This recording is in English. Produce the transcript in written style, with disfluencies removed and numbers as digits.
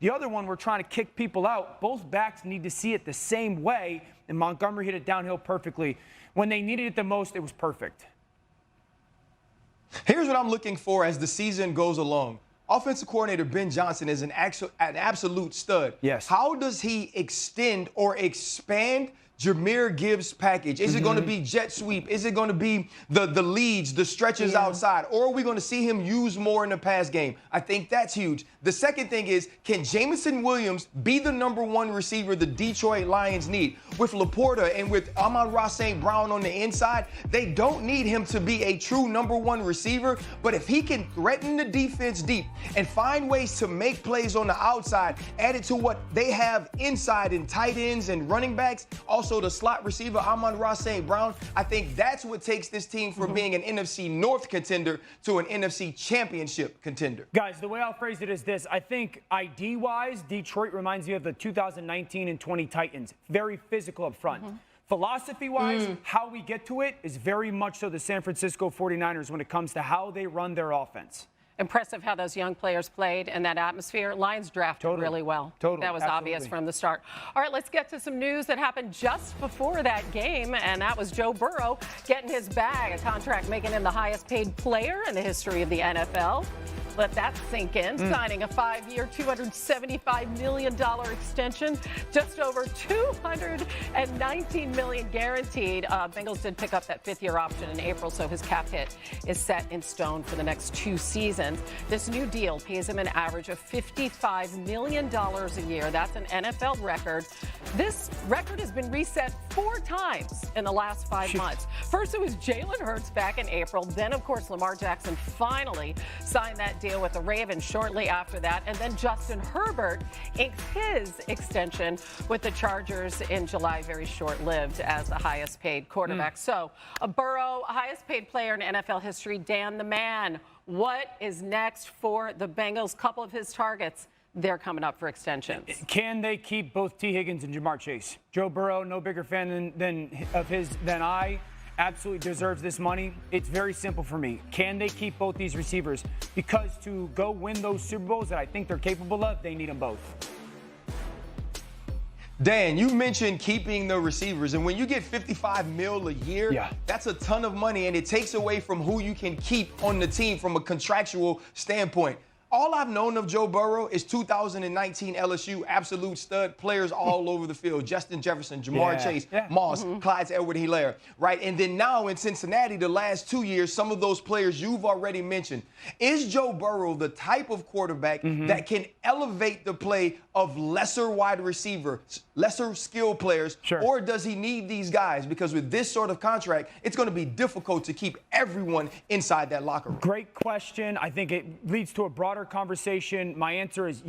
The other one, we're trying to kick people out. Both backs need to see it the same way, and Montgomery hit it downhill perfectly. When they needed it the most, it was perfect. Here's what I'm looking for as the season goes along. Offensive coordinator Ben Johnson is an absolute stud. Yes. How does he extend or expand Jahmyr Gibbs' package? Is it going to be jet sweep? Is it going to be the leads, the stretches outside? Or are we going to see him use more in the pass game? I think that's huge. The second thing is, can Jameson Williams be the #1 receiver the Detroit Lions need? With Laporta and with Amon-Ra St. Brown on the inside, they don't need him to be a true #1 receiver. But if he can threaten the defense deep and find ways to make plays on the outside, added to what they have inside in tight ends and running backs, also the slot receiver, Amon-Ra St. Brown, I think that's what takes this team from being an NFC North contender to an NFC Championship contender. Guys, the way I'll phrase it is this. I think ID-wise, Detroit reminds me of the 2019 and 20 Titans. Very physical up front. Philosophy-wise, how we get to it is very much so the San Francisco 49ers when it comes to how they run their offense. Impressive how those young players played in that atmosphere. Lions drafted really well. That was obvious from the start. All right, let's get to some news that happened just before that game, and that was Joe Burrow getting his bag, a contract making him the highest paid player in the history of the NFL. Let that sink in, signing a 5-year, $275 million extension, just over $219 million guaranteed. Bengals did pick up that 5th-year option in April, so his cap hit is set in stone for the next 2 seasons. This new deal pays him an average of $55 million a year. That's an NFL record. This record has been reset 4 times in the last 5 months. First, it was Jalen Hurts back in April. Then, of course, Lamar Jackson finally signed that deal with the Ravens shortly after that. And then Justin Herbert inked his extension with the Chargers in July, very short-lived as the highest-paid quarterback. So, a Burrow, highest-paid player in NFL history, Dan the Man. What is next for the Bengals? Couple of his targets, they're coming up for extensions. Can they keep both T. Higgins and Jamar Chase? Joe Burrow, no bigger fan than I. Absolutely deserves this money. It's very simple for me. Can they keep both these receivers? Because to go win those Super Bowls that I think they're capable of, they need them both. Dan, you mentioned keeping the receivers, and when you get $55 million a year, that's a ton of money, and it takes away from who you can keep on the team from a contractual standpoint. All I've known of Joe Burrow is 2019 LSU, absolute stud, players all over the field. Justin Jefferson, Jamar Chase, Moss, Clyde Edwards-Helaire, right? And then now in Cincinnati, the last 2 years, some of those players you've already mentioned. Is Joe Burrow the type of quarterback that can elevate the play of lesser wide receivers, lesser skill players, or does he need these guys? Because with this sort of contract, it's going to be difficult to keep everyone inside that locker room. Great question. I think it leads to a broader conversation. My answer is yes.